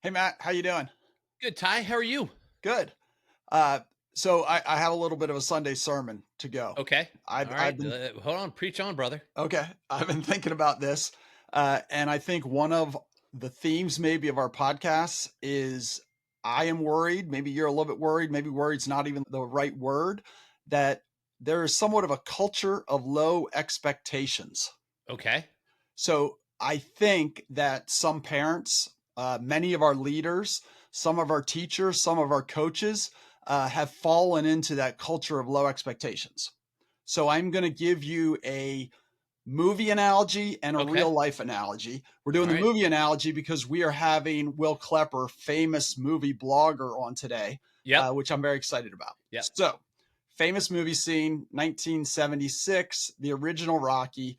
Hey Matt, how you doing? Good, Ty. How are you? Good. Uh, so I have a little bit of a Sunday sermon to go. Okay. I've All I've right. been Hold on. Preach on, brother. okay. I've been thinking about this, and I think one of the themes maybe of our podcast is I am worried. Maybe you're a little bit worried. Maybe worried's not even the right word. That there is somewhat of a culture of low expectations. Okay. So I think that some parents, many of our leaders, some of our teachers, some of our coaches have fallen into that culture of low expectations. So I'm going to give you a movie analogy and a Okay. real life analogy. We're All doing the right. movie analogy because we are having Will Klepper, famous movie blogger, on today, Yep. which I'm very excited about. Yep. So, famous movie scene, 1976, the original Rocky.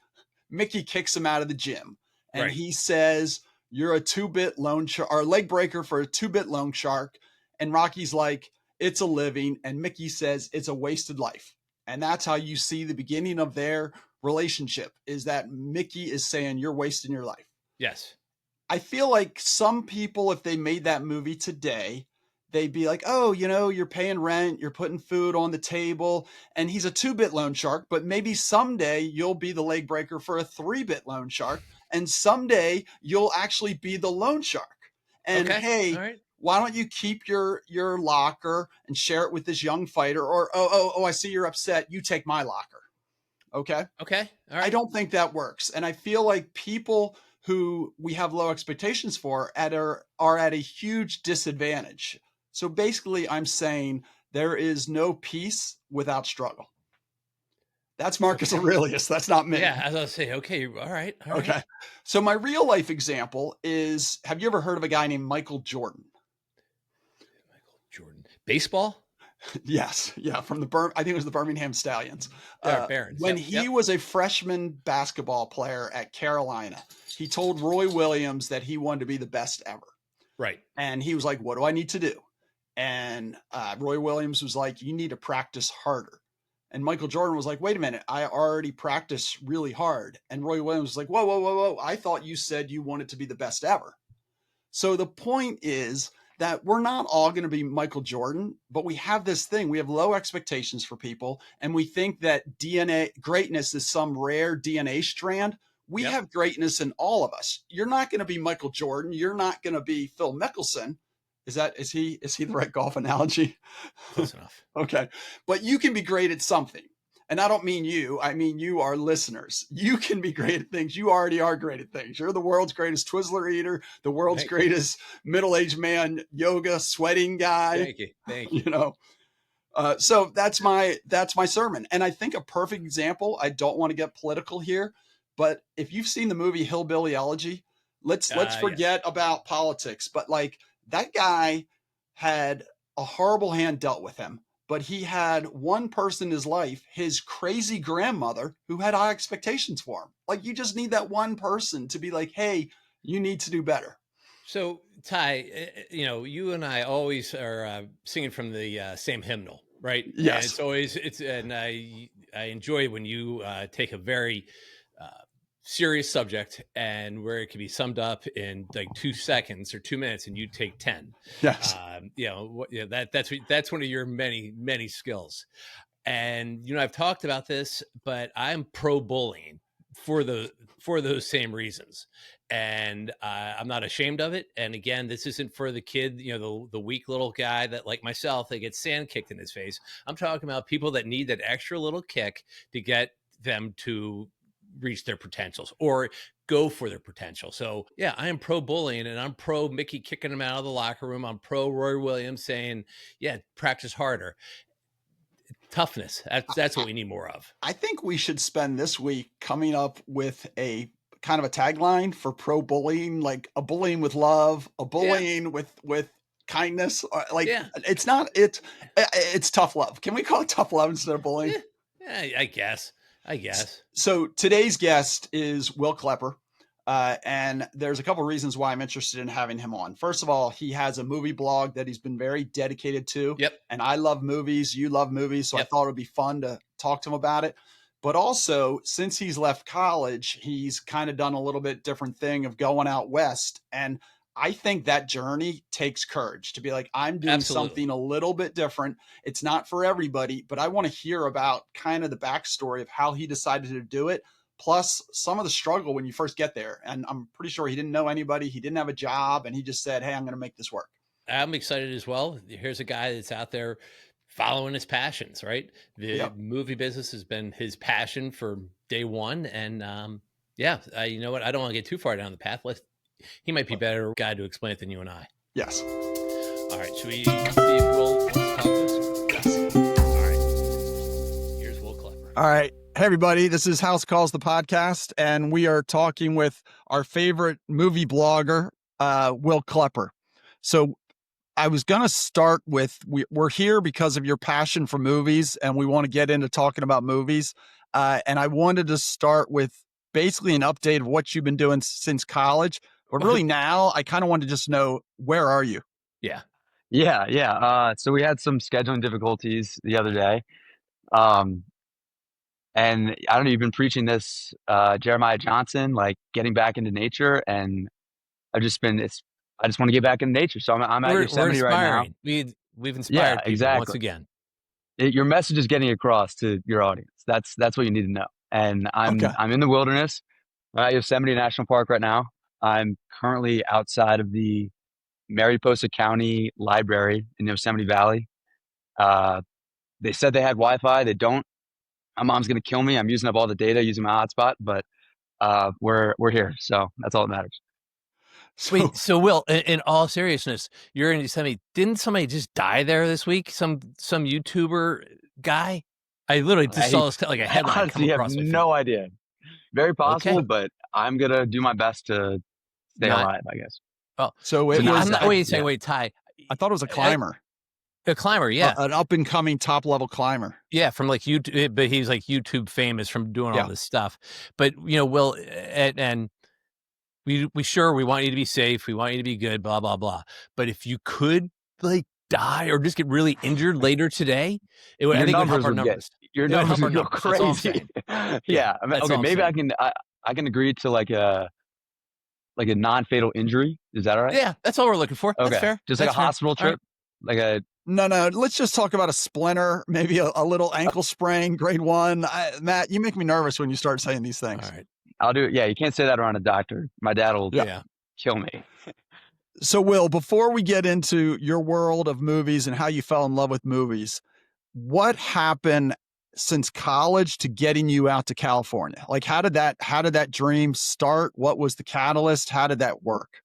Mickey kicks him out of the gym and Right. he says, "You're a 2-bit loan shark or leg breaker for a 2-bit loan shark." And Rocky's like, "It's a living." And Mickey says, "It's a wasted life." And that's how you see the beginning of their relationship, is that Mickey is saying, "You're wasting your life." Yes. I feel like some people, if they made that movie today, they'd be like, "Oh, you're paying rent, you're putting food on the table, and he's a 2-bit loan shark, but maybe someday you'll be the leg breaker for a 3-bit loan shark, and someday you'll actually be the loan shark. And Okay. All hey, right. why don't you keep your locker and share it with this young fighter? Or oh, I see you're upset. You take my locker." Okay. Okay. All I right. don't think that works. And I feel like people who we have low expectations for are at a huge disadvantage. So basically, I'm saying there is no peace without struggle. That's Marcus Okay. Aurelius. That's not me. Yeah. As I was say, okay. All right. All right. Okay. So my real life example is, have you ever heard of a guy named Michael Jordan? Michael Jordan. Baseball? Yes. Yeah. From I think it was the Birmingham Stallions. Yeah. Barons. When Yep. he Yep. was a freshman basketball player at Carolina, he told Roy Williams that he wanted to be the best ever. Right. And he was like, "What do I need to do?" And Roy Williams was like, "You need to practice harder." And Michael Jordan was like, "Wait a minute, I already practice really hard." And Roy Williams was like, "Whoa, whoa, whoa, whoa. I thought you said you wanted to be the best ever." So the point is that we're not all going to be Michael Jordan, but we have this thing. We have low expectations for people, and we think that DNA greatness is some rare DNA strand. We Yep. have greatness in all of us. You're not going to be Michael Jordan. You're not going to be Phil Mickelson. Is he the right golf analogy? Close enough. Okay. But you can be great at something. And I don't mean you, I mean you, our listeners. You can be great at things. You already are great at things. You're the world's greatest Twizzler eater, the world's Thank you. greatest middle aged man, yoga, sweating guy, Thank you. Thank you you. know. So that's my sermon. And I think a perfect example, I don't want to get political here, but if you've seen the movie Hillbilly Elegy, let's Yes. forget about politics. But like, that guy had a horrible hand dealt with him, but he had one person in his life, his crazy grandmother, who had high expectations for him. Like, you just need that one person to be like, "Hey, you need to do better." So, Ty, you and I always are singing from the same hymnal, right? And Yes. and I enjoy when you take a very uh, serious subject and where it can be summed up in like 2 seconds or 2 minutes, and you take 10. Yes. That's one of your many skills. And I've talked about this, but I'm pro bullying for those same reasons, and I'm not ashamed of it. And again, this isn't for the kid, the weak little guy that, like myself, that gets sand kicked in his face. I'm talking about people that need that extra little kick to get them to reach their potentials or go for their potential. So yeah, I am pro bullying, and I'm pro Mickey kicking him out of the locker room. I'm pro Roy Williams saying, yeah, practice harder. Toughness. That's what we need more of. I think we should spend this week coming up with a kind of a tagline for pro bullying, like a bullying with love, a Yeah, bullying with kindness. Or like, yeah, it's not it's tough love. Can we call it tough love instead of bullying? yeah, yeah. I guess. I guess. So today's guest is Will Klepper. And there's a couple of reasons why I'm interested in having him on. First of all, he has a movie blog that he's been very dedicated to. Yep. And I love movies. You love movies. So I Yep. thought it would be fun to talk to him about it. But also, since he's left college, he's kind of done a little bit different thing of going out west. And I think that journey takes courage to be like, I'm doing Absolutely. something a little bit different. It's not for everybody, but I want to hear about kind of the backstory of how he decided to do it, plus some of the struggle when you first get there. And I'm pretty sure he didn't know anybody, he didn't have a job, and he just said, hey, I'm going to make this work. I'm excited as well. Here's a guy that's out there following his passions, right? The Yep. movie business has been his passion for day one. And yeah, you know what? I don't want to get too far down the path. He might be better guy to explain it than you and I. Yes. All right. Should we see if Will wants to talk to us? Yes. All right. Here's Will Klepper. All right. Hey, everybody. This is House Calls the podcast, and we are talking with our favorite movie blogger, Will Klepper. So I was going to start with we're here because of your passion for movies, and we want to get into talking about movies. And I wanted to start with basically an update of what you've been doing since college. But really now, I kind of want to just know, where are you? Yeah. Yeah. So we had some scheduling difficulties the other day. Um, and I don't know, you've been preaching this, Jeremiah Johnson, like getting back into nature. And I just want to get back into nature. So I'm at We're Yosemite right now. inspiring. We've Yeah, inspired people once exactly. again. Your message is getting across to your audience. That's what you need to know. And Okay. I'm in the wilderness. I'm at Yosemite National Park right now. I'm currently outside of the Mariposa County Library in Yosemite Valley. They said they had Wi-Fi. They don't. My mom's gonna kill me. I'm using up all the data using my hotspot, but we're here, so that's all that matters. So Wait, so Will, in all seriousness, you're in Yosemite. Didn't somebody just die there this week? Some YouTuber guy? I literally just I saw this like a I headline come honestly have across my feed. no idea. Very possible, Okay, but I'm gonna do my best to stay not alive, I guess. well. so So it not I'm was not. dead. Wait a second. Yeah. Wait, Ty, I thought it was a climber, a climber. Yeah, an up and coming top level climber. yeah. From like YouTube, but he's like YouTube famous from doing all Yeah. this stuff. But Will, and we sure we want you to be safe. We want you to be good. Blah blah blah. But if you could like die or just get really injured later today, I Your think it would help numbers our would get numbers. your It would numbers help our would go numbers. That's all I'm crazy. saying. Yeah, Yeah. I mean, that's okay, all I'm maybe saying. I can agree to like a non-fatal injury. Is that all right? Yeah, that's all we're looking for. That's Okay. fair. Just like That's a fair. hospital All right. trip? Like a No, let's just talk about a splinter, maybe a little ankle sprain, grade one. Matt, you make me nervous when you start saying these All things. right. I'll do it. Yeah, you can't say that around a doctor. My dad will Yeah. Yeah. kill me. So, Will, before we get into your world of movies and how you fell in love with movies, what happened since college to getting you out to California? Like, how did that dream start? What was the catalyst? How did that work?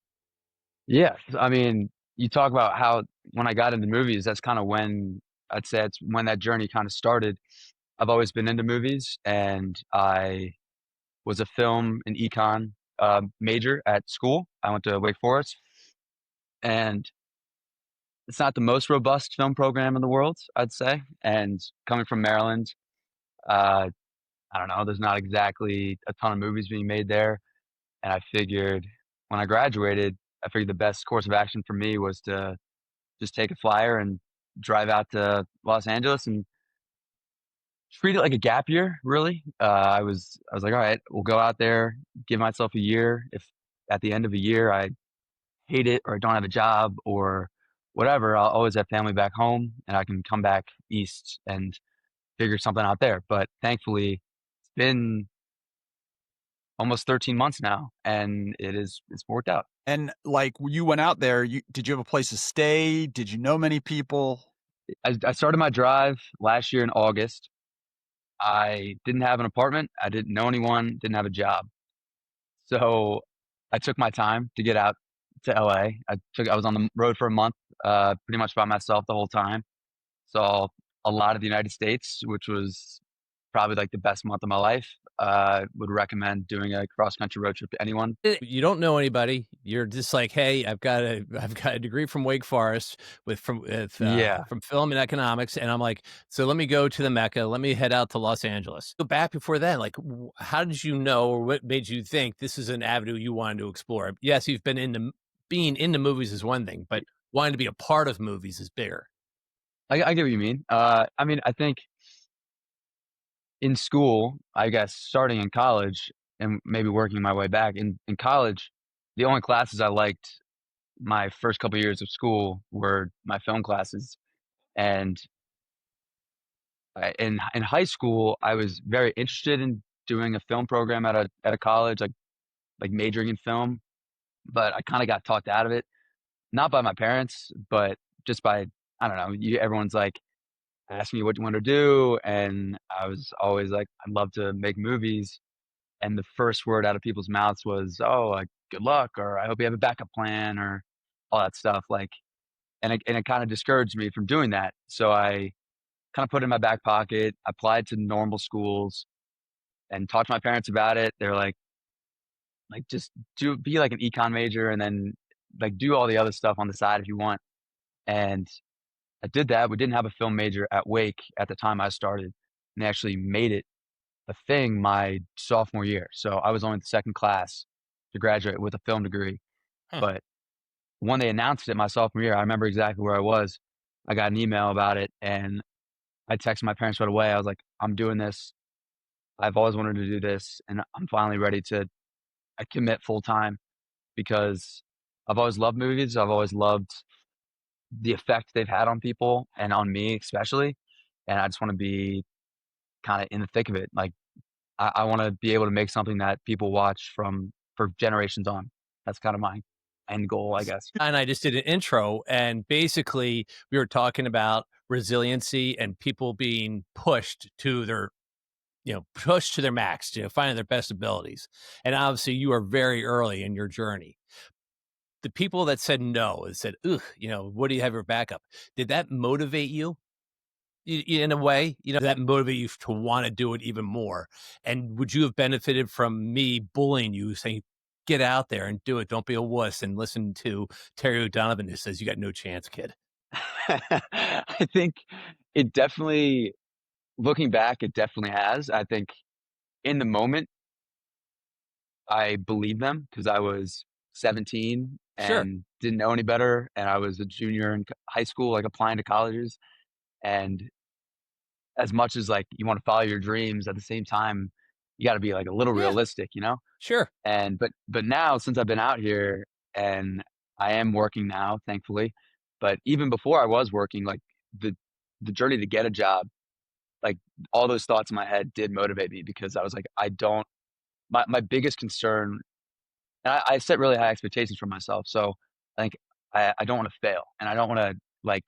Yeah. I mean, you talk about how when I got into movies, that's kind of when I'd say it's when that journey kind of started. I've always been into movies, and I was a film and econ major at school. I went to Wake Forest, and it's not the most robust film program in the world, I'd say. And coming from Maryland, uh, I don't know, there's not exactly a ton of movies being made there. And I figured when I graduated, I figured the best course of action for me was to just take a flyer and drive out to Los Angeles and treat it like a gap year, really. I was like, all right, we'll go out there, give myself a year. If at the end of a year I hate it or I don't have a job or whatever, I'll always have family back home and I can come back east and figure something out there. But thankfully, it's been almost 13 months now, and it's worked out. And like, you went out there, did you have a place to stay? Did you know many people? I started my drive last year in August. I didn't have an apartment. I didn't know anyone. Didn't have a job. So I took my time to get out to LA. I was on the road for a month, pretty much by myself the whole time. Saw a lot of the United States, which was probably like the best month of my life. Would recommend doing a cross country road trip to anyone. You don't know anybody. You're just like, hey, I've got a degree from Wake Forest Yeah. from film and economics, and I'm like, so let me go to the Mecca. Let me head out to Los Angeles. Go back before then. Like, how did you know, or what made you think this is an avenue you wanted to explore? Yes, you've been into being into movies is one thing, but wanting to be a part of movies is bigger. I get what you mean. I mean, I think in school, I guess starting in college and maybe working my way back in college, the only classes I liked my first couple years of school were my film classes, and in high school, I was very interested in doing a film program at a college, like majoring in film, but I kinda got talked out of it, not by my parents, but just by I don't know, everyone's like asking me what you want to do, and I was always like, "I'd love to make movies," and the first word out of people's mouths was, "Oh, like, good luck," or "I hope you have a backup plan," or all that stuff, like and it kinda discouraged me from doing that, so I kinda put it in my back pocket, applied to normal schools, and talked to my parents about it. They're like, "Just be like an econ major and then, like, do all the other stuff on the side if you want," and I did that. We didn't have a film major at Wake at the time I started, and they actually made it a thing my sophomore year, so I was only the 2nd class to graduate with a film degree, Huh. but when they announced it my sophomore year, I remember exactly where I was. I got an email about it, and I texted my parents right away. I was like, "I'm doing this. I've always wanted to do this, and I'm finally ready to commit full time because I've always loved movies. I've always loved the effect they've had on people and on me especially, and I just wanna be kinda in the thick of it. Like, I wanna be able to make something that people watch for generations on. That's kinda my end goal, I guess. And I just did an intro, and basically we were talking about resiliency and people being pushed to their pushed to their max, finding their best abilities. And obviously, you are very early in your journey. The people that said no and said, "Ugh, what do you have your backup?" Did that motivate you in a way? Did that motivate you to want to do it even more? And would you have benefited from me bullying you, saying, "Get out there and do it. Don't be a wuss," and listen to Terry O'Donovan who says, "You got no chance, kid." I think it definitely looking back, it definitely has. I think in the moment, I believed them because I was 17 Sure. and didn't know any better, and I was a junior in high school, like, applying to colleges, and as much as, like, you wanna follow your dreams, at the same time, you gotta be, like, a little Yeah. realistic, you know? Sure. And but now since I've been out here and I am working now, thankfully, but even before I was working, like, the the journey to get a job, like, all those thoughts in my head did motivate me because I was like, I don't my biggest concern and I set really high expectations for myself, so I think I don't wanna fail, and I don't wanna, like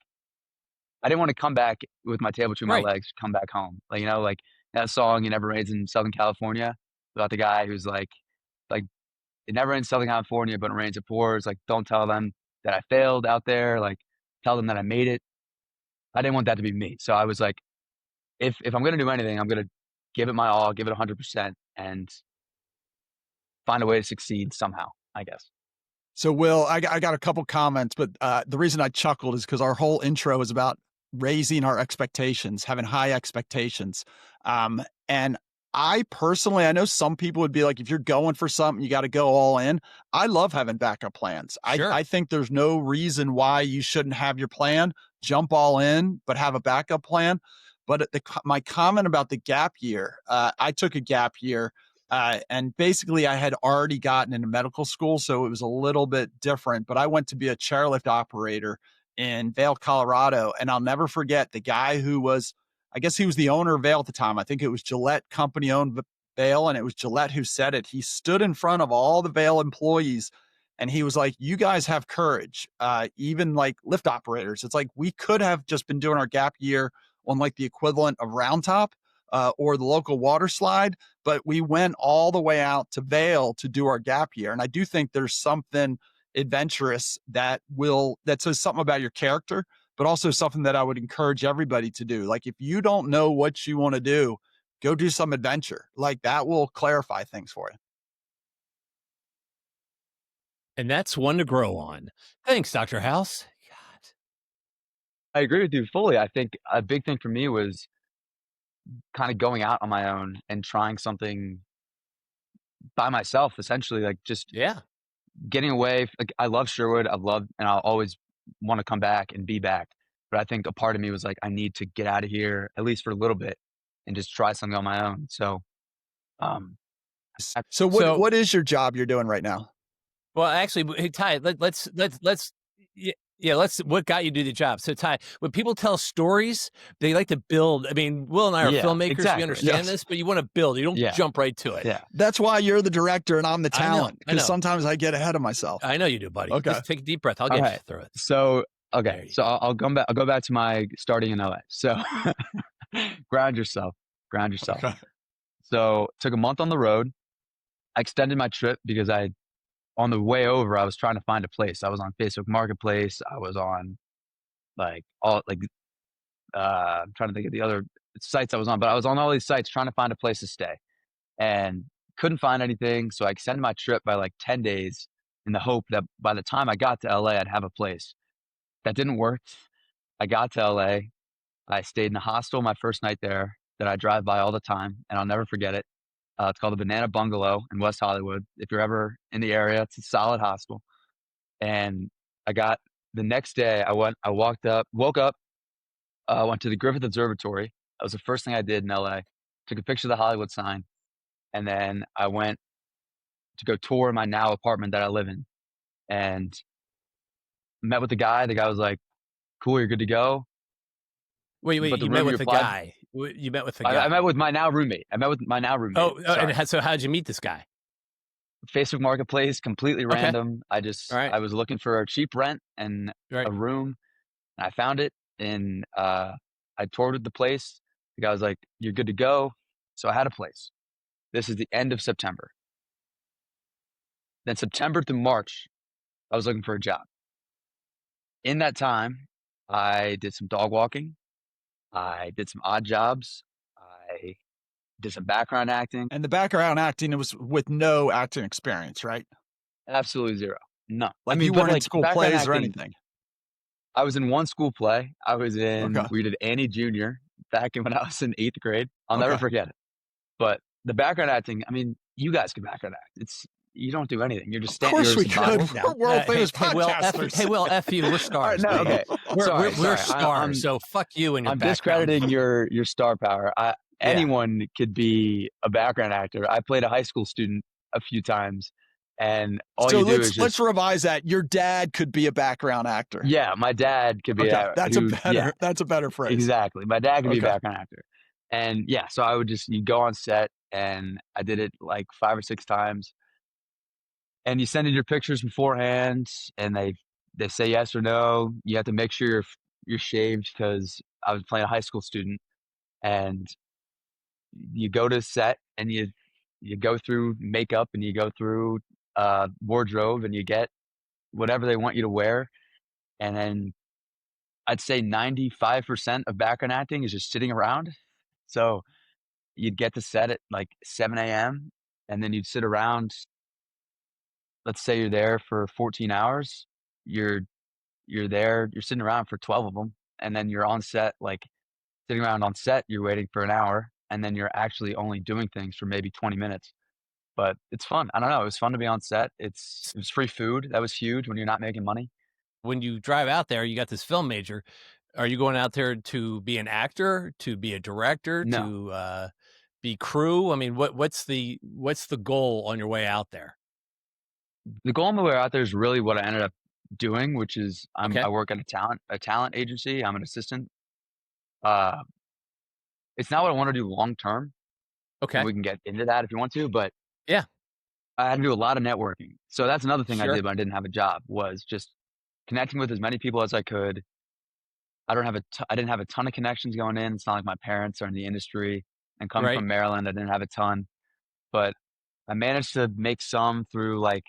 I didn't wanna come back with my tail between my Right. legs, come back home, like, like, that song, "It Never Rains in Southern California," about the guy who's like, "It never rains in Southern California, but it rains, it pours," like, "Don't tell them that I failed out there," like, "Tell them that I made it." I didn't want that to be me, so I was like, if I'm gonna do anything, I'm gonna give it my all, give it 100%, and find a way to succeed somehow, I guess. So, Will, I got a couple comments, but the reason I chuckled is because our whole intro is about raising our expectations, having high expectations. And I personally, I know some people would be like, if you're going for something, you got to go all in. I love having backup plans. Sure. I think there's no reason why you shouldn't have your plan, jump all in, but have a backup plan. But my comment about the gap year, I took a gap year and basically, I had already gotten into medical school, so it was a little bit different. But I went to be a chairlift operator in Vail, Colorado. And I'll never forget the guy who was, I guess he was the owner of Vail at the time. I think it was Gillette company owned Vail, and it was Gillette who said it. He stood in front of all the Vail employees and he was like, "You guys have courage, even like lift operators. It's like we could have just been doing our gap year on like the equivalent of Round Top or the local water slide, but we went all the way out to Vail to do our gap year. And I do think there's something adventurous that says something about your character, but also something that I would encourage everybody to do. Like if you don't know what you want to do, go do some adventure. Like that will clarify things for you. And that's one to grow on. Thanks, Dr. House. God. I agree with you fully. I think a big thing for me was kinda going out on my own and trying something by myself, essentially, like, just Yeah. getting away like, I love Sherwood, I love and I'll always wanna come back and be back, but I think a part of me was like, "I need to get out of here, at least for a little bit, and just try something on my own." So, um, I So So what is your job you're doing right now? Well, actually, hey, Ty, let's yeah, yeah, let's what got you to do the job? So, Ty, when people tell stories, they like to build. I mean, Will and I are Yeah, filmmakers, we exactly. understand Yes. this, but you wanna build, you don't Yeah, jump right to it. yeah. That's why you're the director and I'm the talent, I because know. sometimes I get ahead of myself. I know you do, buddy. Okay. Just take a deep breath, I'll All get you right. through it. So, okay, There you so go. I'll go back to my starting in LA. So, ground yourself, ground yourself. Okay. So, took a month on the road. I extended my trip because on the way over, I was trying to find a place. I was on Facebook Marketplace. I was on like all like I'm trying to think of the other sites I was on, but I was on all these sites trying to find a place to stay and couldn't find anything. So I extended my trip by like 10 days in the hope that by the time I got to LA, I'd have a place. That didn't work. I got to LA. I stayed in a hostel my first night there that I drive by all the time, and I'll never forget it. It's called the Banana Bungalow in West Hollywood. If you're ever in the area, it's a solid hostel. And I got the next day, I woke up, went to the Griffith Observatory. That was the first thing I did in LA. Took a picture of the Hollywood sign, and then I went to go tour my now apartment that I live in, and met with the guy. The guy was like, "Cool, you're good to go." Wait, But the you met room you with a applied, guy. You met with a I met guy. with my now roommate. I met with my now roommate. Oh, and Sorry. so how'd you meet this guy? Facebook Marketplace, completely Okay, random. alright, I was looking for a cheap rent and right. a room, and I found it, and, I toured the place. The guy was like, "You're good to go." So I had a place. This is the end of September. Then September through March, I was looking for a job. In that time, I did some dog walking, I did some odd jobs, I did some background acting. And the background acting, it was with no acting experience, right? Absolutely 0. None. I Like mean, you but, weren't in like, school background plays or acting, anything. I was in one school play. Okay. We did Annie Junior back in when I was in 8th grade. I'll never Okay. forget it. But the background acting, I mean, you guys can background act. You don't do anything. You're just Of you're course we just a could. body. Calm down. We're world famous Hey, Will, podcasters. F you, we're All right, stars, no, buddy. okay. Sorry, We're sorry. stars, so fuck you and your I'm background. discrediting your star power. Yeah. Anyone could be a background actor. I played a high school student a few times, and all So you do is let's just revise that. Your dad could be a background actor. yeah. My dad could be Okay. a who yeah. That's a better phrase. Exactly. My dad could be a Okay. background actor. And yeah, so I would just you go on set and I did it like 5 or 6 times. And you send in your pictures beforehand and they say yes or no. You have to make sure you're shaved because I was playing a high school student and you go to set and you go through makeup and you go through wardrobe and you get whatever they want you to wear. And then I'd say 95% of background acting is just sitting around. So you'd get to set at like 7 AM, and then you'd sit around, let's say you're there for 14 hours, you're you're sitting around for 12 of them, and then you're on set, like, sitting around on set, you're waiting for an hour, and then you're actually only doing things for maybe 20 minutes, but it's fun. I don't know, it was fun to be on set. It was free food, that was huge when you're not making money. When you drive out there, you got this film major. Are you going out there to be an actor, to be a director, No. to, be crew? I mean, what's the goal on your way out there? The goal on my way out there is really what I ended up doing, which is Okay, I work at a talent agency, I'm an assistant. Uh, it's not what I wanna do long term, and okay. we can get into that if you want to, but Yeah, I had to do a lot of networking. So that's another thing I sure, did when I didn't have a job was just connecting with as many people as I could. I didn't have a ton of connections going in. It's not like my parents are in the industry, and coming right. from Maryland, I didn't have a ton, but I managed to make some through, like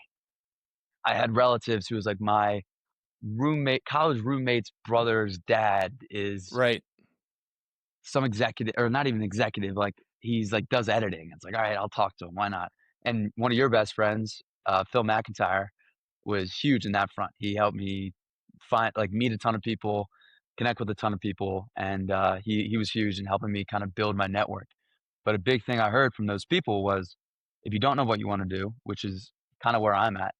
I had relatives who was like my college roommate's brother's dad is Right. some executive or not even executive, like, he's, like, does editing. It's like, "Alright, I'll talk to him, why not?" And one of your best friends, Phil McIntyre, was huge in that front. He helped me meet a ton of people, connect with a ton of people, and, he was huge in helping me kinda build my network. But a big thing I heard from those people was, if you don't know what you wanna do, which is kinda where I'm at,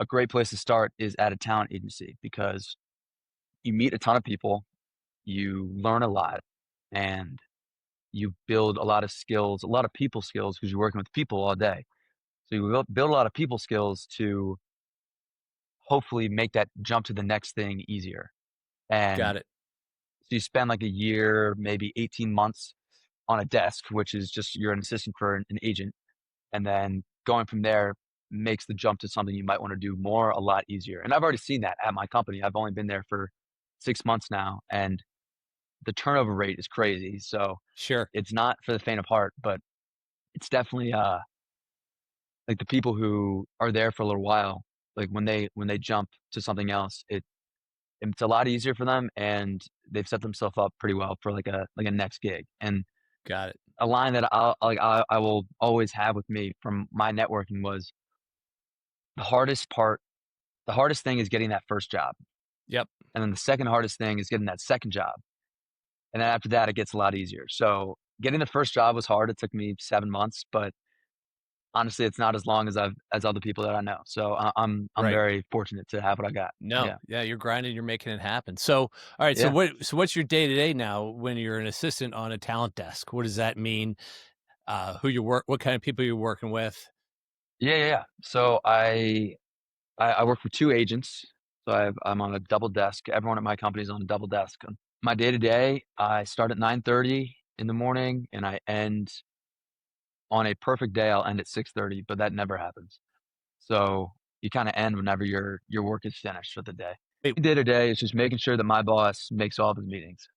a great place to start is at a talent agency because you meet a ton of people, you learn a lot, and you build a lot of skills, a lot of people skills because 'cause you're working with people all day. So you build a lot of people skills to hopefully make that jump to the next thing easier. And Got it. so you spend like a year, maybe 18 months on a desk, which is just you're an assistant for an agent. And then going from there makes the jump to something you might want to do more a lot easier. And I've already seen that at my company. I've only been there for 6 months now, and the turnover rate is crazy. So Sure. it's not for the faint of heart, but it's definitely like the people who are there for a little while, like when they jump to something else, it's a lot easier for them, and they've set themselves up pretty well for like a next gig. And Got it. a line that I will always have with me from my networking was the hardest part. The hardest thing is getting that first job, Yep. and then the second hardest thing is getting that second job, and then after that it gets a lot easier. So getting the first job was hard. It took me 7 months, but honestly, it's not as long as other people that I know. So I'm Right. very fortunate to have what I got. No. Yeah, Yeah, you're grinding, you're making it happen. So, all right, yeah, so what's your day-to-day now when you're an assistant on a talent desk? What does that mean? Who you work what kind of people you're working with? yeah, yeah. Yeah. So I work for two agents. So I'm on a double desk. Everyone at my company is on a double desk. My day to day, I start at 9:30 in the morning, and I end on a perfect day. I'll end at 6:30, but that never happens. So you kind of end whenever your work is finished for the day. Wait, Day to day is just making sure that my boss makes all of his meetings,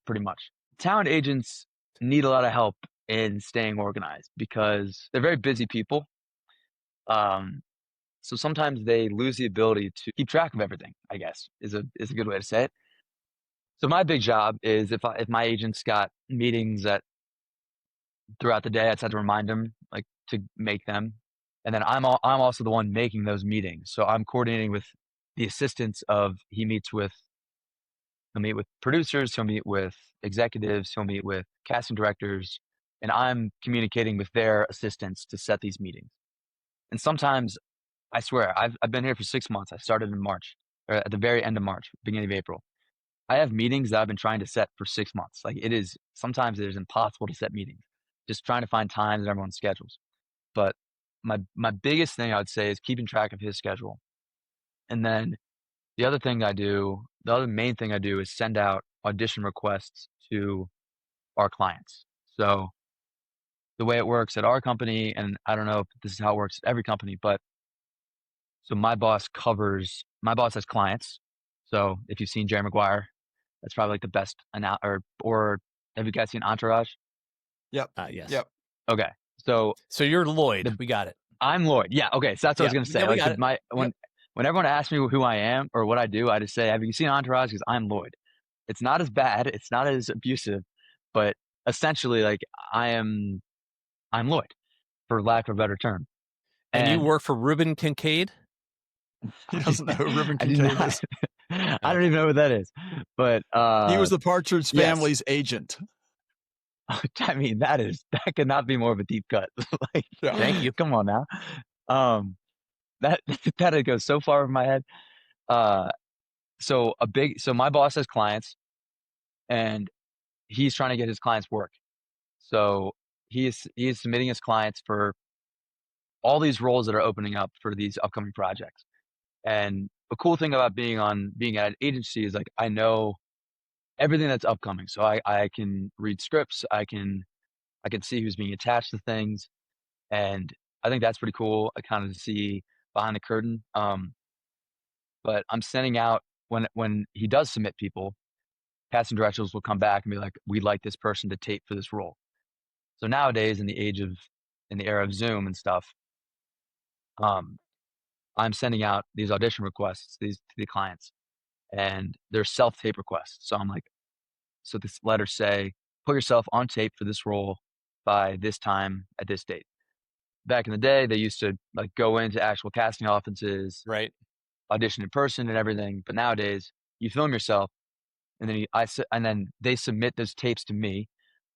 pretty much. Talent agents need a lot of help in staying organized because they're very busy people. Um, so sometimes they lose the ability to keep track of everything, I guess, is a good way to say it. So my big job is if my agent's got meetings that throughout the day, I just have to remind them like to make them. And then I'm also the one making those meetings. So I'm coordinating with the assistants of he'll meet with producers, he'll meet with executives, he'll meet with casting directors, and I'm communicating with their assistants to set these meetings. And sometimes I swear, I've been here for 6 months. I started in March, or at the very end of March, beginning of April. I have meetings that I've been trying to set for 6 months. Like sometimes it is impossible to set meetings. Just trying to find times in everyone's schedules. But my biggest thing I would say is keeping track of his schedule. And then the other main thing I do is send out audition requests to our clients. So the way it works at our company, and I don't know if this is how it works at every company, but so my boss has clients. So if you've seen Jerry Maguire, that's probably like the best or have you guys seen Entourage? Yep. Yes. Yep. Okay. So So you're Lloyd. the We got it. I'm Lloyd. Yeah, okay. So that's what I Yeah. was gonna Yeah, say. we Like got it. Yep. when everyone asks me who I am or what I do, I just say, "Have you seen Entourage?" Because I'm Lloyd. It's not as bad, it's not as abusive, but essentially like I am I'm Lloyd, for lack of a better term. And you And work for Ruben Kincaid? He doesn't know who Reuben I do Kincaid not. is. I don't Okay. even know what that is. But He was the Partridge yes. Family's agent. I mean, that could not be more of a deep cut. Like, Yeah. Thank you. come on now. Um, that that goes so far over my head. Uh, so my boss has clients, and he's trying to get his clients work. So he is submitting his clients for all these roles that are opening up for these upcoming projects. And the cool thing about being at an agency is like I know everything that's upcoming. So I can read scripts, I can see who's being attached to things, and I think that's pretty cool. I kind of see behind the curtain. But I'm sending out when he does submit people, casting directors will come back and be like, "We'd like this person to tape for this role." So nowadays, in the era of Zoom and stuff, um, I'm sending out these audition requests these to the clients, and they're self tape requests. So I'm like, so this letters say, "Put yourself on tape for this role by this time at this date." Back in the day, they used to like go into actual casting offices, Right. audition in person and everything. But nowadays, you film yourself, and then and then they submit those tapes to me.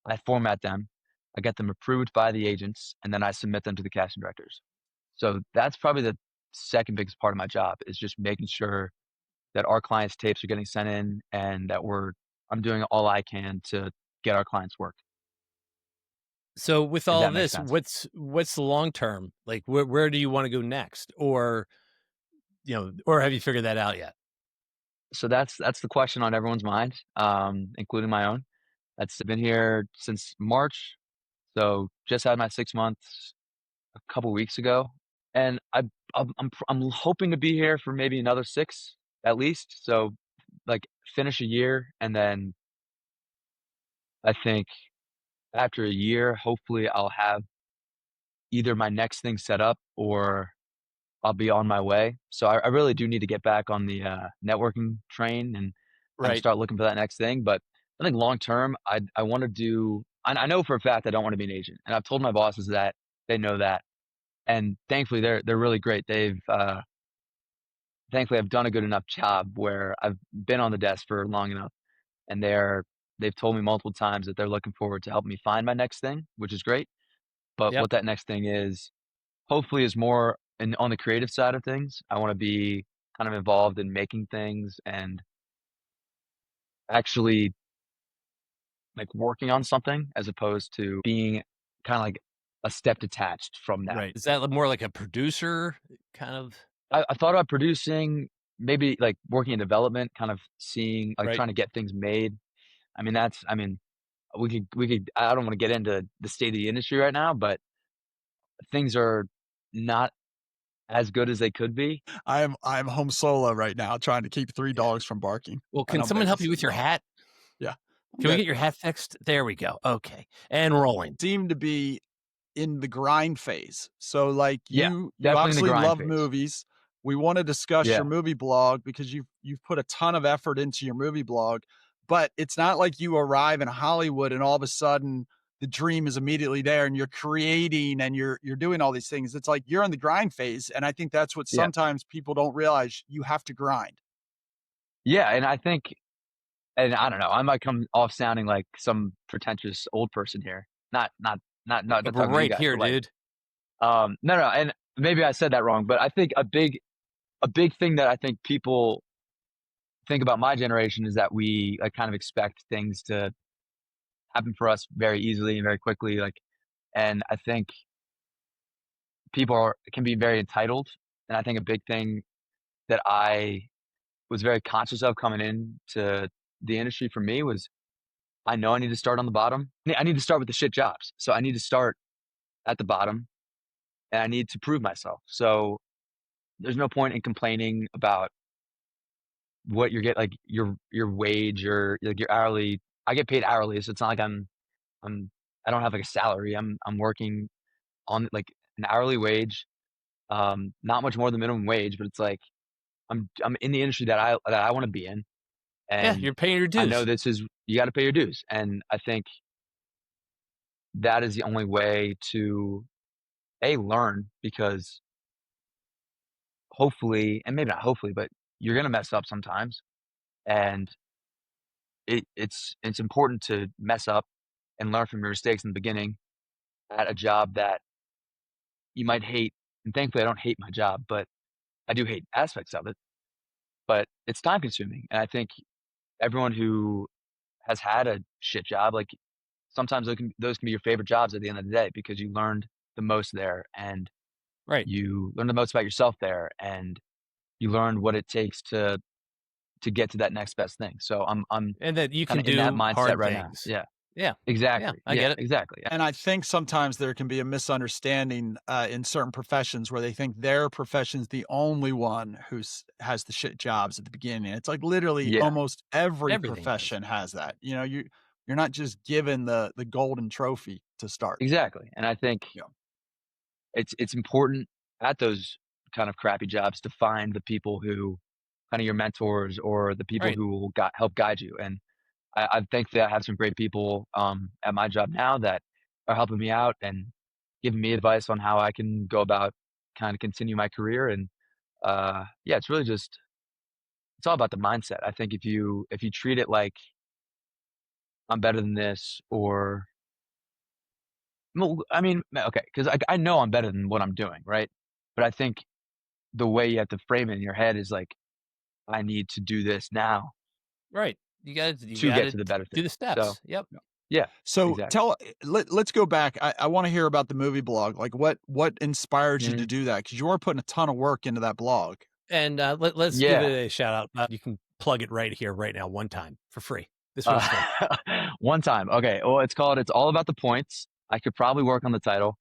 I format them, I get them approved by the agents, and then I submit them to the casting directors. So that's probably the second biggest part of my job is just making sure that our clients' tapes are getting sent in, and that I'm doing all I can to get our clients work. So with if all that makes this, sense. what's the long term? Like where do you want to go next? Or, or have you figured that out yet? So that's the question on everyone's mind, including my own. That's been here since March, so just had my 6 months a couple weeks ago, and I'm hoping to be here for maybe another 6 at least. So, like, finish a year, and then I think after a year, hopefully, I'll have either my next thing set up or I'll be on my way. So I really do need to get back on the, networking train and kinda Right. start looking for that next thing, but I think long term, I wanna do I know for a fact I don't wanna be an agent, and I've told my bosses that, they know that, and thankfully, they're really great. Thankfully, I've done a good enough job where I've been on the desk for long enough, and they've told me multiple times that they're looking forward to helping me find my next thing, which is great, but Yep. what that next thing is, hopefully, is more on the creative side of things. I wanna be kind of involved in making things and actually, like, working on something as opposed to being kinda like a step detached from that. Right. Is that more like a producer kind of? I thought about producing, maybe, like, working in development, kind of seeing like, Right. trying to get things made. I mean, we could I don't wanna get into the state of the industry right now, but things are not as good as they could be. I'm home solo right now trying to keep 3 Yeah. dogs from barking, Well, and can I'm someone help you babysitting with your dog. hat? Yeah, I'm Can we good. get your hat fixed? There we go. Okay. And rolling. Seem to be in the grind phase. So, like, Yeah, you definitely in the obviously grind love phase. movies. We wanna discuss your Yeah, movie blog because you've put a ton of effort into your movie blog, but it's not like you arrive in Hollywood and all of a sudden the dream is immediately there and you're creating and you're doing all these things. It's like you're in the grind phase, and I think that's what yeah. sometimes people don't realize. You have to grind. Yeah, and I think and I don't know, I might come off sounding like some pretentious old person here. Not We're talking about you right guys, here, but, like, dude. no, and maybe I said that wrong, but I think a big thing that I think people think about my generation is that we, like, kind of expect things to happen for us very easily and very quickly, like, and I think people can be very entitled, and I think a big thing that I was very conscious of coming into the industry for me was I know I need to start on the bottom. I need to start with the shit jobs. So I need to start at the bottom and I need to prove myself. So there's no point in complaining about what you get like your wage or like your hourly. I get paid hourly, so it's not like I'm I don't have like a salary. I'm working on like an hourly wage, not much more than minimum wage, but it's like I'm in the industry that I want to be in, Yeah, and you're paying your I know dues. this is you got to pay your dues, and I think that is the only way to learn because hopefully, and maybe not hopefully, but you're gonna mess up sometimes, and it's important to mess up and learn from your mistakes in the beginning at a job that you might hate. And thankfully, I don't hate my job, but I do hate aspects of it. But it's time consuming, and I think everyone who has had a shit job, like sometimes those can be your favorite jobs at the end of the day because you learned the most there, and Right. you learned the most about yourself there, and you learned what it takes to get to that next best thing. So I'm And that you can kinda in that do mindset hard right now. things. Yeah, Yeah. Yeah, exactly. I Yeah, get it. exactly. And I think sometimes there can be a misunderstanding in certain professions where they think their profession's the only one who's has the shit jobs at the beginning. It's like literally Yeah, almost every Everything does. profession has that. You're not just given the golden trophy to start. exactly. And I think Yeah. it's important at those kind of crappy jobs to find the people who kinda your mentors or the people Right. who will help guide you. And I think that I have some great people, at my job now that are helping me out and giving me advice on how I can go about kinda continue my career. And, yeah, it's really just it's all about the mindset. I think if you treat it like I'm better than this or well, I mean, okay, 'cause I know I'm better than what I'm doing, right? But I think the way you have to frame it in your head is like, "I need to do this now Right. You to get gotta to the better do thing." the So, steps. Yep. Yeah, So exactly. let's go back. I want to hear about the movie blog. Like what inspired you to Mhm. do that? Because you are putting a ton of work into that blog. And let's give Yeah. it a shout out. You can plug it right here, right now, one time for free. This Uh, one's free. one time. Okay. Well, It's All About the Points. I could probably work on the title,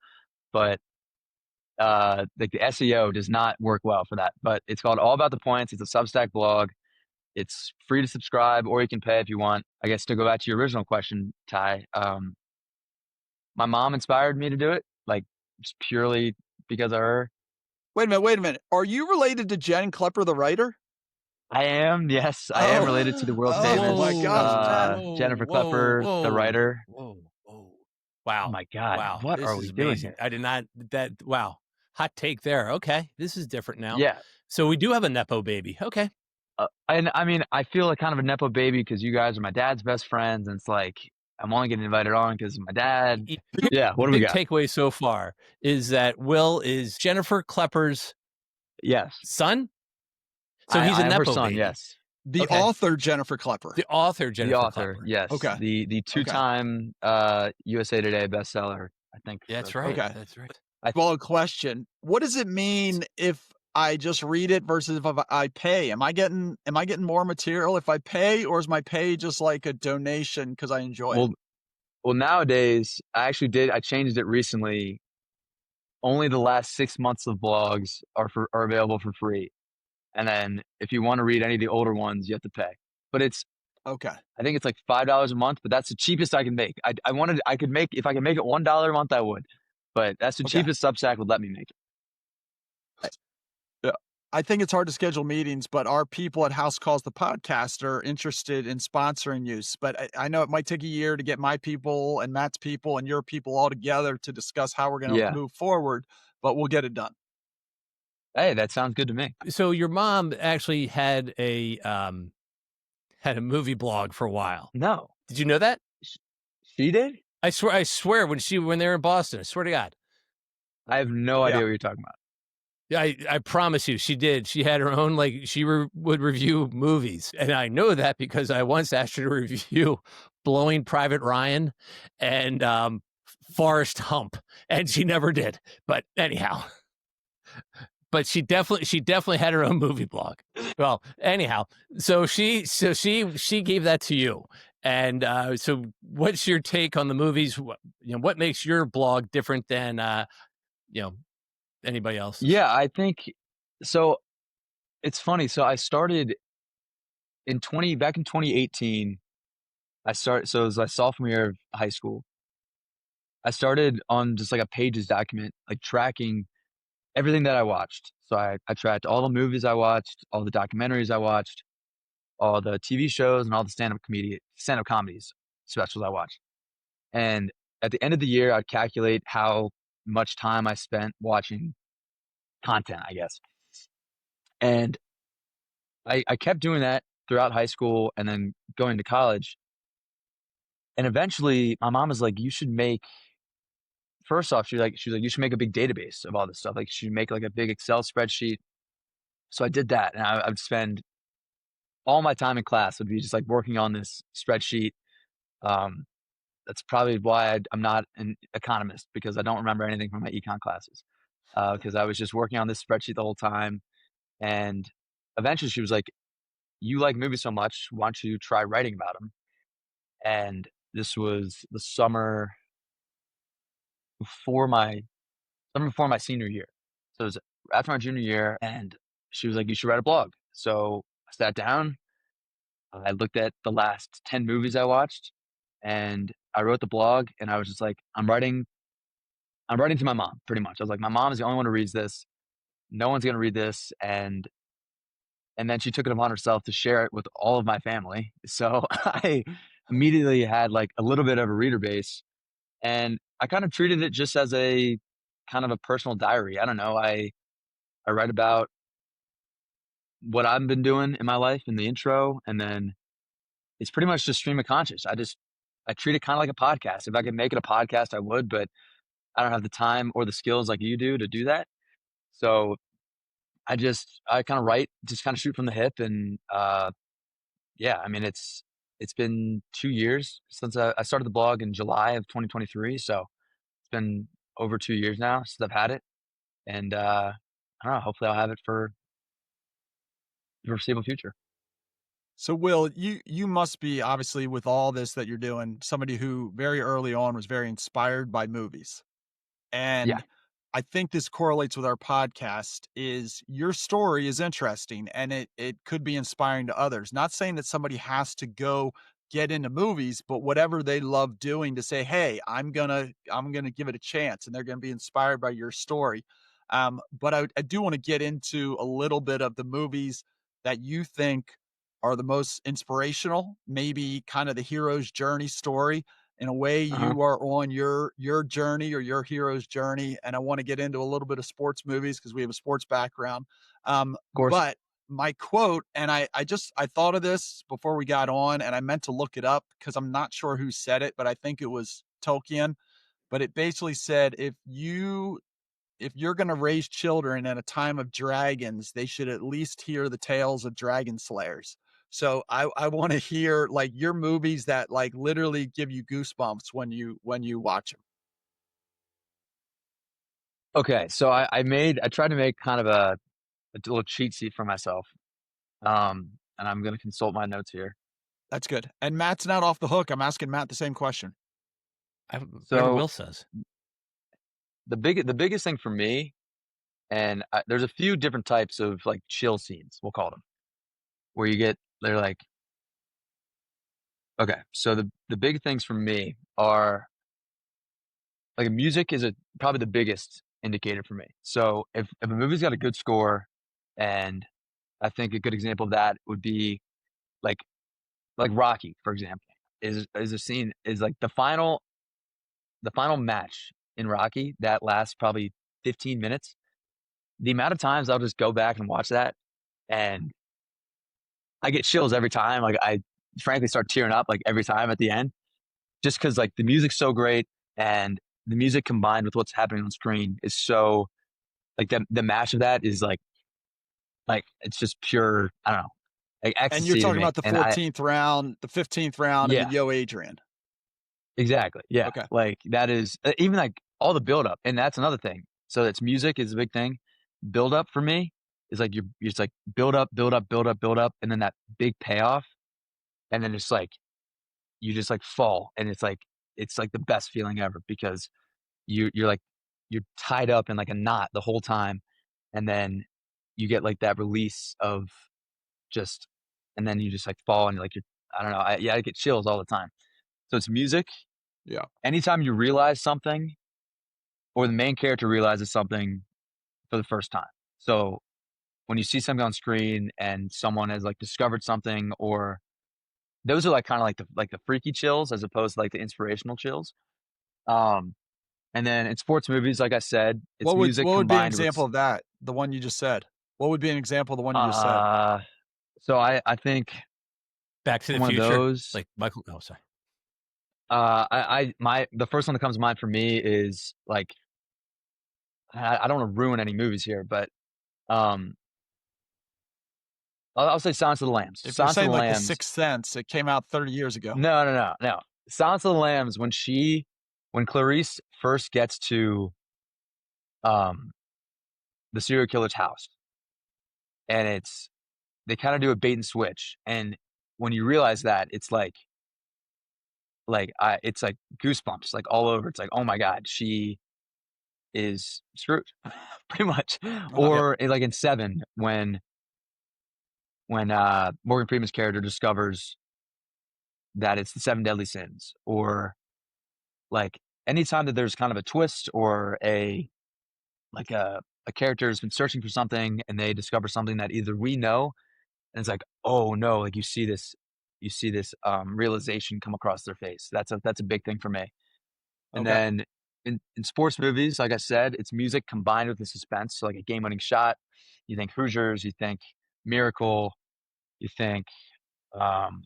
but like the SEO does not work well for that. But it's called All About the Points. It's a Substack blog. It's free to subscribe, or you can pay if you want. I guess to go back to your original question, Ty, my mom inspired me to do it, like just purely because of her. Wait a minute. Are you related to Jen Klepper, the writer? I am, yes, I am Oh, related to the world oh my famous gosh, Matt. Jennifer Klepper, the writer. Whoa. Oh Wow. my God, Wow. what This are is we doing amazing. here? I did not that wow. Hot take there. Okay. This is different now. Yeah, So we do have a Nepo baby. Okay. and I mean, I feel like kind of a nepo baby because you guys are my dad's best friends, and it's like I'm only getting invited on because of my dad. Yeah, The what do we big got? takeaway so far is that Will is Jennifer Klepper's Yes, son. So he's a I am her Nepo son. baby. Yes, The Okay. author Jennifer Klepper. The author, the Jennifer author. Klepper. Yes, Okay. the Okay. two-time USA Today bestseller. I think That's for right. Okay. That's right. I Well, a question. What does it mean if I just read it versus if I pay? Am I getting more material if I pay, or is my pay just like a donation because I enjoy it? well well nowadays I changed it recently. Only the last 6 months of blogs are available for free. And then if you want to read any of the older ones, you have to pay. But Okay. I think it's like $5 a month, but that's the cheapest I can make. I could make if I could make it $1 a month, I would. But that's the Okay. cheapest Substack would let me make it. I, yeah. I think it's hard to schedule meetings, but our people at House Calls the Podcast are interested in sponsoring you. But I know it might take a year to get my people and Matt's people and your people all together to discuss how we're going to Yeah. move forward, but we'll get it done. Hey, that sounds good to me. So your mom actually had a movie blog for a while. No. Did you know that? She did? I swear when they were in Boston, I swear to God. I have no Yeah. idea what you're talking about. Yeah, I promise you, she did. She had her own would review movies, and I know that because I once asked her to review Blowing Private Ryan and Forrest Hump, and she never did. But anyhow, but she definitely had her own movie blog. Well, anyhow, so she gave that to you, and so what's your take on the movies? What makes your blog different than you know anybody else's? Yeah, I think so. It's funny. So I started back in 2018. So it was my sophomore year of high school. I started on just like a pages document, like tracking everything that I watched. So I tracked all the movies I watched, all the documentaries I watched, all the TV shows, and all the stand up comedies specials I watched. And at the end of the year, I'd calculate how much time I spent watching content, I guess. And I kept doing that throughout high school and then going to college. And eventually, my mom was like, "You should make." First off, she was like, "You should make a big database of all this stuff. Like, you should make like a big Excel spreadsheet." So I did that, and I would spend all my time in class would be just like working on this spreadsheet. Um, that's probably why I'm not an economist because I don't remember anything from my econ classes. Because I was just working on this spreadsheet the whole time, and eventually she was like, "You like movies so much, why don't you try writing about them?" And this was the before my summer before my senior year. So it was after my junior year, and she was like, "You should write a blog." So I sat down, I looked at the last 10 movies I watched, and I wrote the blog, and I was just like, I'm writing to my mom, pretty much. I was like, "My mom is the only one who reads this. No one's gonna read this." And then she took it upon herself to share it with all of my family. So I immediately had like a little bit of a reader base, and I kind of treated it just as a kind of a personal diary. I don't know. I write about what I've been doing in my life in the intro, and then it's pretty much just stream of conscious. I treat it kind of like a podcast. If I could make it a podcast, I would, but I don't have the time or the skills like you do to do that. So I kind of write, just kind of shoot from the hip, and yeah, I mean it's been 2 years since I started the blog in July of 2023. So it's been over 2 years now since I've had it. And I don't know, hopefully I'll have it for the foreseeable future. So, Will, you must be obviously with all this that you're doing, somebody who very early on was very inspired by movies. Yeah. And I think this correlates with our podcast is your story is interesting and it could be inspiring to others. Not saying that somebody has to go get into movies, but whatever they love doing to say, "Hey, I'm gonna give it a chance," and they're gonna be inspired by your story. But I do want to get into a little bit of the movies that you think are the most inspirational, maybe kind of the hero's journey story in a way Uh-huh. Of you are on your journey or your hero's journey, and I want to get into a little bit of sports movies because we have a sports background. course. But my quote, and I thought of this before we got on, and I meant to look it up because I'm not sure who said it, but I think it was Tolkien. But it basically said if you're going to raise children in a time of dragons, they should at least hear the tales of dragon slayers. So I want to hear like your movies that like literally give you goosebumps when you watch them. Okay, so I tried to make kind of a little cheat sheet for myself. And I'm gonna consult my notes here. That's good. And Matt's not off the hook. I'm asking Matt the same question. Whatever So Will says. the biggest thing for me, and there's a few different types of like chill scenes, we'll call them, where they're like, okay, so the big things for me are like music is probably the biggest indicator for me. So if a movie's got a good score, and I think a good example of that would be like Rocky, for example, is a scene is like the final match in Rocky that lasts probably 15 minutes. The amount of times I'll just go back and watch that, and I get chills every time. Like I frankly start tearing up like every time at the end, just because like the music's so great, and the music combined with what's happening on screen is so like the match of that is like it's just pure, I don't know, like And you're ecstasy to talking me. about the And I 14th round, the 15th round, and the yeah, Yo Adrian. exactly. Yeah. Okay. Like that is even like all the build up. And that's another thing. So that's music is a big thing. Build up for me is like you're just like build up, build up, build up, build up, and then that big payoff. And then it's like you just like fall. And it's like the best feeling ever because you're like you're tied up in like a knot the whole time. And then you get like that release of just and then you just like fall and you're like you're I don't know. Yeah, I get chills all the time. So it's music. Yeah. Anytime you realize something or the main character realizes something for the first time. So when you see something on screen and someone has like discovered something, or those are like kind of like the freaky chills as opposed to like the inspirational chills. Um, and then in sports movies, like I said, it's music What would be an combined with example of that? The one you just said. What would be an example of the one you just said? uh. So I think Back to the one of Future, those. like Michael. Oh, sorry. The first one that comes to mind for me is like I don't want to ruin any movies here, but um, I'll say Silence of the Lambs. If you're Silence of saying the like The Lambs. Sixth Sense, it came out 30 years ago. No, no, no, no. Silence of the Lambs, when Clarice first gets to um the serial killer's house, and they kind of do a bait and switch, and when you realize that, it's it's like goosebumps like all over. It's like, oh my god, she is screwed, pretty much. Yeah. Or like in Seven, when Morgan Freeman's character discovers that it's the seven deadly sins, or like anytime that there's kind of a twist or like a character has been searching for something and they discover something that either we know and it's like, oh no, like you see this realization come across their face. That's a big thing for me. And Okay. then in sports movies, like I said, it's music combined with the suspense. So like a game winning shot, you think Hoosiers, you think Miracle, you think um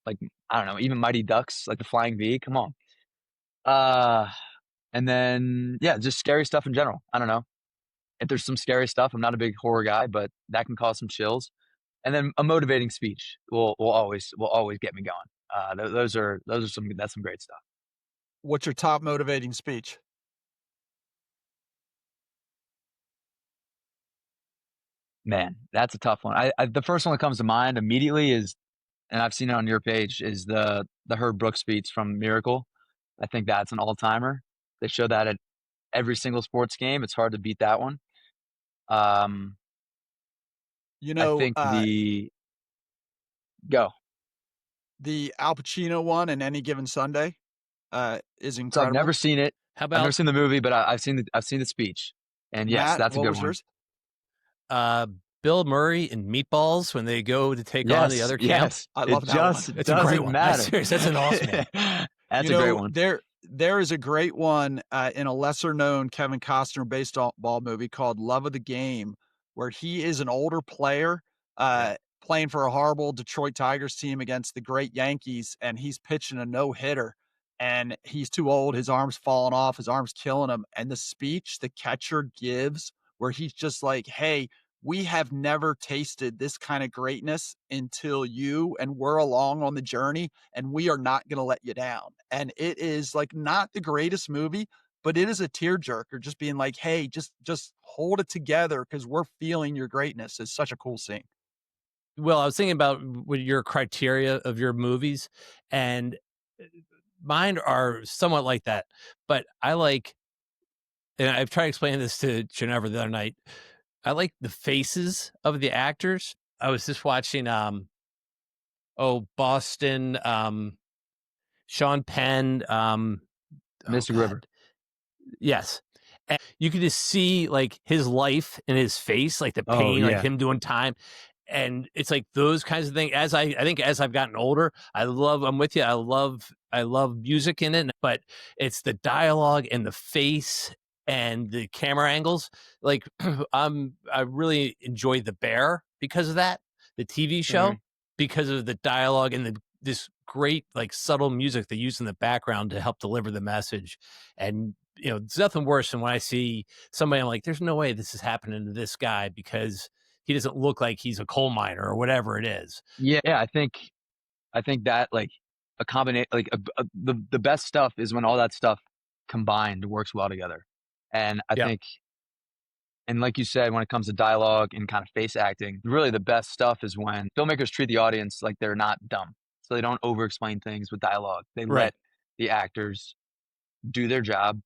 like I don't know, even Mighty Ducks, like the Flying V. Come on. Uh and then yeah, just scary stuff in general. I don't know. If there's some scary stuff, I'm not a big horror guy, but that can cause some chills. and then a motivating speech will always get me going. Those are some great stuff. What's your top motivating speech? Man, that's a tough one. The first one that comes to mind immediately is, and I've seen it on your page, is the Herb Brooks speech from Miracle. I think that's an all timer. They show that at every single sports game. It's hard to beat that one. Um, You I know, think go. the Al Pacino one in Any Given Sunday, is So I've never incredible. seen it. How I've never about seen the movie, but I've seen the speech, and yes, Matt, that's a what good was one. yours? uh, Bill Murray and Meatballs when they go to take on the Yes, other camp? yes. I It love that one. just It's a great doesn't one. That's matter. serious. That's an awesome one. That's You a great know, one. there is a great one, in a lesser known Kevin Costner baseball movie called Love of the Game, where he is an older player, Yeah. playing for a horrible Detroit Tigers team against the great Yankees, and he's pitching a no-hitter, and he's too old, his arm's falling off, his arm's killing him, and the speech the catcher gives where he's just like, "Hey, we have never tasted this kind of greatness until you, and we're along on the journey, and we are not going to let you down." And it is like not the greatest movie, but it is a tearjerker just being like, "Hey, just hold it together because we're feeling your greatness." It's such a cool scene. Well, I was thinking about what your criteria of your movies, and uh, mine are somewhat like that. But I like, and I've tried explaining this to Ginevra the other night. I like the faces of the actors. I was just watching, Boston, Sean Penn, oh Mystic River. God, yes. And you could just see like his life in his face, like the Oh pain, like yeah. him doing time. And it's like those kinds of things. I think as I've gotten older, I'm with you. I love music in it, but it's the dialogue and the face and the camera angles. Like I really enjoy The Bear because of that, the TV show, Mhm. because of the dialogue and this great like subtle music they use in the background to help deliver the message. And there's nothing worse than when I see somebody, I'm like, there's no way this is happening to this guy because he doesn't look like he's a coal miner or whatever it is. Yeah, I think that like a combination, like the best stuff is when all that stuff combined works well together. And I Yep. think, and like you said, when it comes to dialogue and kind of face acting, really the best stuff is when filmmakers treat the audience like they're not dumb. So they don't over explain things with dialogue. They Right. let the actors do their job.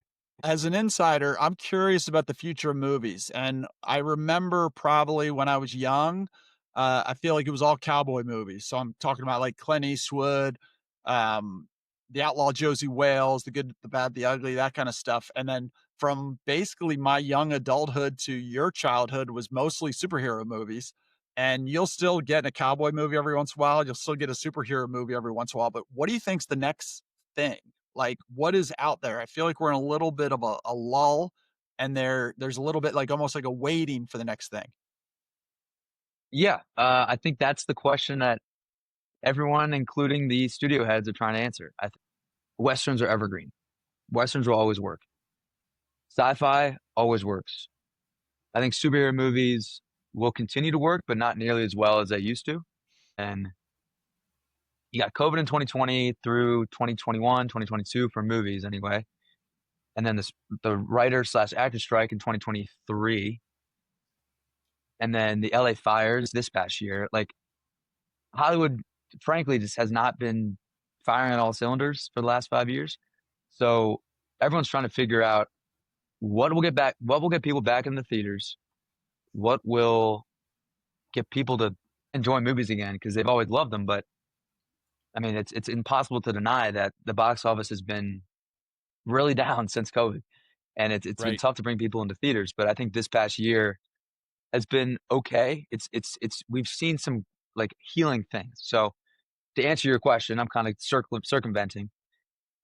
As an insider, I'm curious about the future of movies, and I remember probably when I was young, I feel like it was all cowboy movies. So I'm talking about like Clint Eastwood, um, The Outlaw Josie Wales, The Good, the Bad, the Ugly, that kind of stuff. And then from basically my young adulthood to your childhood was mostly superhero movies. And you'll still get a cowboy movie every once in a while. You'll still get a superhero movie every once in a while. But what do you think's the next thing? Like, what is out there? I feel like we're in a little bit of a lull, and there's a little bit like almost like a waiting for the next thing. Yeah, I think that's the question that everyone, including the studio heads, are trying to answer. Westerns are evergreen. Westerns will always work. Sci-fi always works. I think superhero movies will continue to work, but not nearly as well as they used to. And you got COVID in 2020 through 2021, 2022 for movies anyway. And then the writer slash actor strike in 2023. And then the LA fires this past year. Like Hollywood, frankly, just has not been firing on all cylinders for the last 5 years. So everyone's trying to figure out what will get people back in the theaters, what will get people to enjoy movies again because they've always loved them. But I mean, it's impossible to deny that the box office has been really down since COVID, and it's been Right. tough to bring people into theaters. But I think this past year has been okay. It's we've seen some like healing things. So to answer your question, I'm kind of circumventing.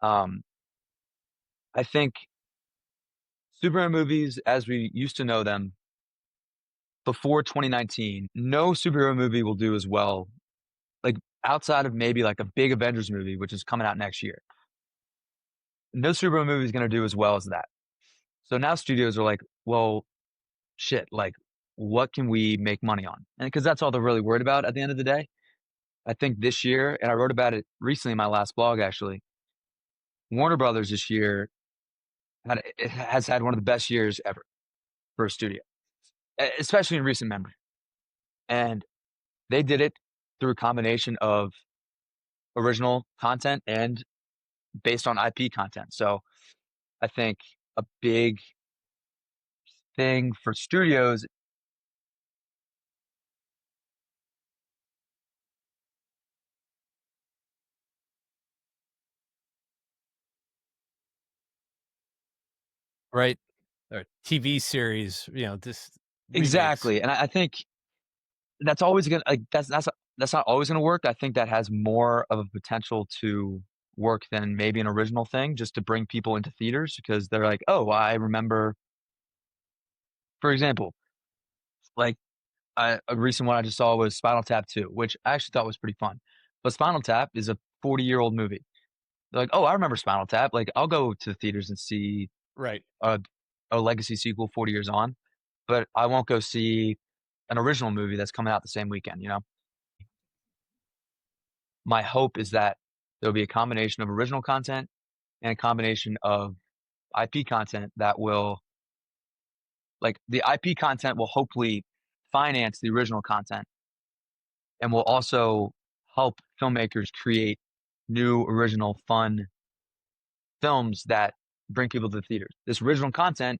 Um, I think superhero movies, as we used to know them before 2019, no superhero movie will do as well. Like outside of maybe like a big Avengers movie, which is coming out next year, no superhero movie is going to do as well as that. So now studios are like, well, shit, like what can we make money on? And because that's all they're really worried about at the end of the day. I think this year, and I wrote about it recently in my last blog actually, Warner Brothers this year has had one of the best years ever for a studio, especially in recent memory. And they did it through a combination of original content and based on IP content. So I think a big thing for studios. Right. Or TV series, this remakes. Exactly, and I think that's always gonna like, that's not always gonna work. I think that has more of a potential to work than maybe an original thing just to bring people into theaters because they're like, "Oh, I remember." For example, like, a recent one I just saw was Spinal Tap 2, which I actually thought was pretty fun. But Spinal Tap is a 40-year-old movie. They're like, "Oh, I remember Spinal Tap." Like, I'll go to the theaters and see Right. a a legacy sequel 40 years on, but I won't go see an original movie that's coming out the same weekend, you know? My hope is that there'll be a combination of original content and a combination of IP content that will like, the IP content will hopefully finance the original content and will also help filmmakers create new, original, fun films that bring people to the theaters. This original content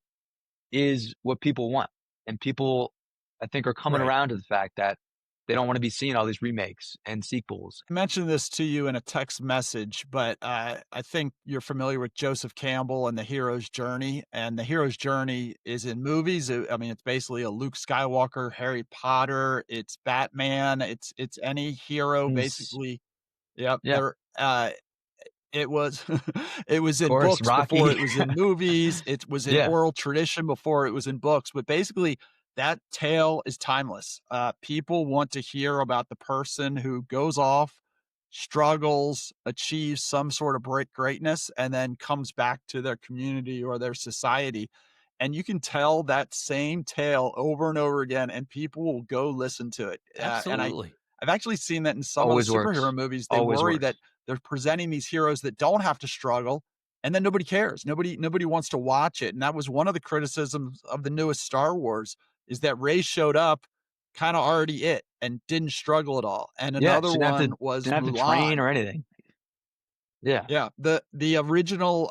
is what people want, and people, I think, are coming Right. around to the fact that they don't wanna be seeing all these remakes and sequels. I mentioned this to you in a text message, but I think you're familiar with Joseph Campbell and the hero's journey. And the hero's journey is in movies. I mean, it's basically a Luke Skywalker, Harry Potter, it's Batman, it's any hero Ns basically. Yep, Yeah, it was it was of in course, books before Rocky. it was in movies, it was in Yeah, oral tradition before it was in books, but basically, that tale is timeless. People want to hear about the person who goes off, struggles, achieves some sort of greatness, and then comes back to their community or their society, and you can tell that same tale over and over again, and people will go listen to it, and Absolutely. I've actually seen that in some of the always superhero works. movies. They Always worry that works. they're presenting these heroes that don't have to struggle, and then nobody cares. Nobody wants to watch it, and that was one of the criticisms of the newest Star Wars is that Rey showed up kinda already it and didn't struggle at all, and Yeah, another one was didn't have to train Mulan. or anything. Yeah, Yeah, the original,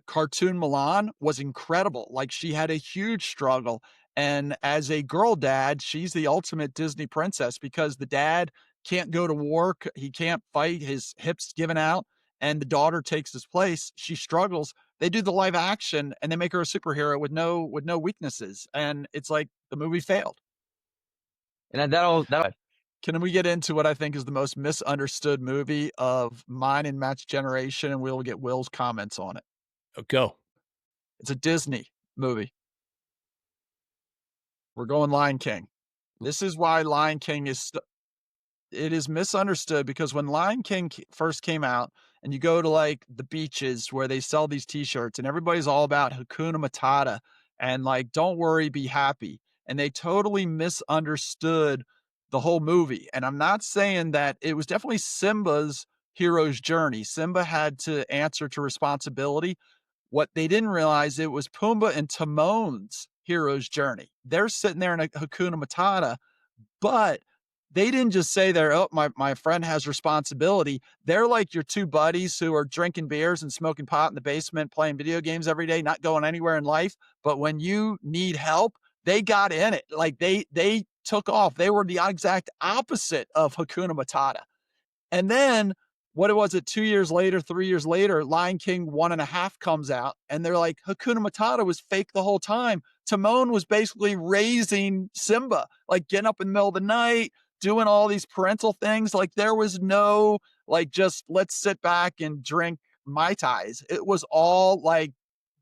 cartoon Milan was incredible, like, she had a huge struggle, and as a girl dad, she's the ultimate Disney princess because the dad can't go to war, he can't fight, his hip's given out, and the daughter takes his place, she struggles, they do the live action, and they make her a superhero with no weaknesses, and it's like the movie failed. and then that'll Can we get into what I think is the most misunderstood movie of mine and Matt's generation, and we'll get Will's comments on it? Go. It's a Disney movie. We're going Lion King. This is why Lion King is it is misunderstood because when Lion King first came out and you go to like the beaches where they sell these t-shirts and everybody's all about Hakuna Matata and like don't worry, be happy. And they totally misunderstood the whole movie. And I'm not saying that it was definitely Simba's hero's journey. Simba had to answer to responsibility. What they didn't realize it was Pumbaa and Timon's hero's journey. They're sitting there in a Hakuna Matata, but they didn't just say there, "Oh, my friend has responsibility." They're like your 2 buddies who are drinking beers and smoking pot in the basement, playing video games every day, not going anywhere in life, but when you need help, they got in it. Like, they took off. They were the exact opposite of Hakuna Matata. And then what was it, 2 years later, 3 years later, Lion King 1.5 comes out, and they're like, Hakuna Matata was fake the whole time. Timon was basically raising Simba, like getting up in the middle of the night, doing all these parental things. Like there was no like just let's sit back and drink Mai Tais. It was all like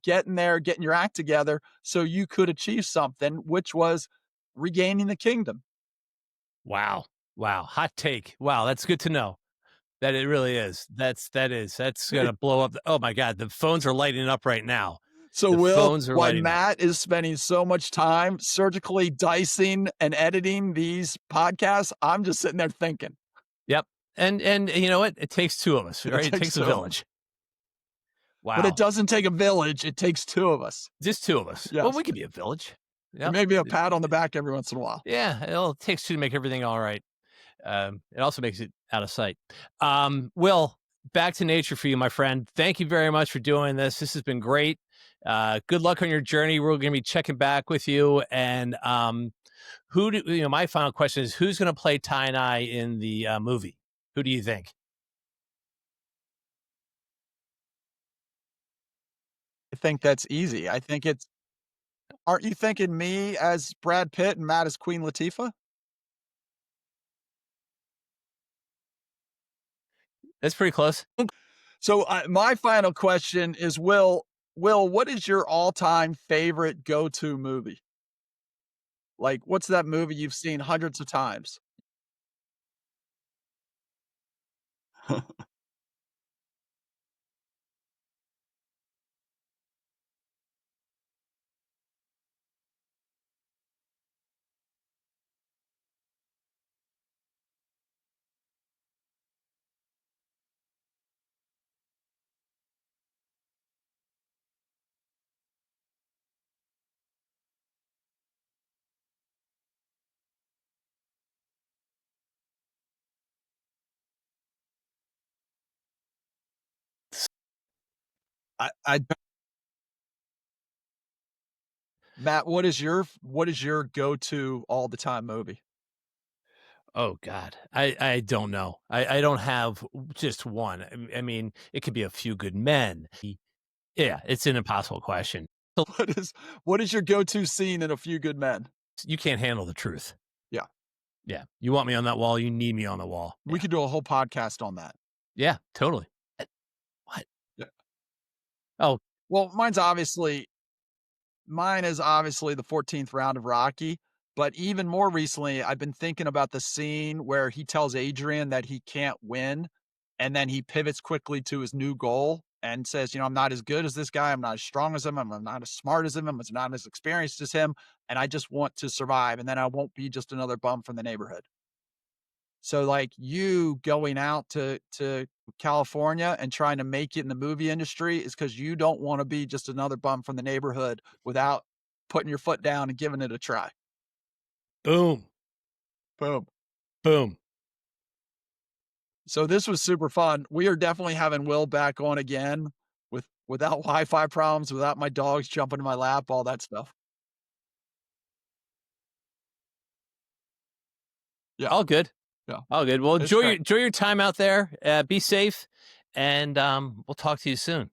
getting there, getting your act together so you could achieve something, which was regaining the kingdom. Wow. Wow. Hot take. Wow, that's good to know. That it really is. That's gonna blow up. Oh my god, the phones are lighting up right now. So, The Will, phones are while lighting up. Matt is spending so much time surgically dicing and editing these podcasts, I'm just sitting there thinking. Yep. And you know what? It takes two of us, right? It takes a two. village. Wow. But it doesn't take a village. It takes two of us. Just two of us. Yes. Well, we could be a village. And maybe a pat on the back every once in a while. Yeah. It takes two to make everything all right. It also makes it out of sight. Will, back to nature for you, my friend. Thank you very much for doing this. This has been great. Good luck on your journey. We're going to be checking back with you. And my final question is, who's going to play Ty and I in the movie? Who do you think? I think that's easy. I think it's, aren't you thinking me as Brad Pitt and Matt as Queen Latifah? That's pretty close. So my final question is, Will, what is your all-time favorite go-to movie? Like, what's that movie you've seen hundreds of times? I Matt, what is your go-to all the time movie? Oh God, I don't know. I don't have just one. I mean, it could be A Few Good Men. Yeah, it's an impossible question. What is your go-to scene in A Few Good Men? You can't handle the truth. Yeah. Yeah. You want me on that wall, you need me on the wall. We could do a whole podcast on that. Yeah, totally. What? Yeah. Oh, well, mine is obviously the 14th round of Rocky, but even more recently, I've been thinking about the scene where he tells Adrian that he can't win, and then he pivots quickly to his new goal and says, I'm not as good as this guy, I'm not as strong as him, I'm not as smart as him, I'm not as experienced as him, and I just want to survive, and then I won't be just another bum from the neighborhood. So, like, you going out to California and trying to make it in the movie industry is because you don't want to be just another bum from the neighborhood without putting your foot down and giving it a try. boom, Boom. boom. So this was super fun. We are definitely having Will back on again without Wi-Fi problems, without my dogs jumping in my lap, all that stuff. Yeah. All good. Yeah. All good. Well, It's enjoy great. your time out there. Be safe, and we'll talk to you soon.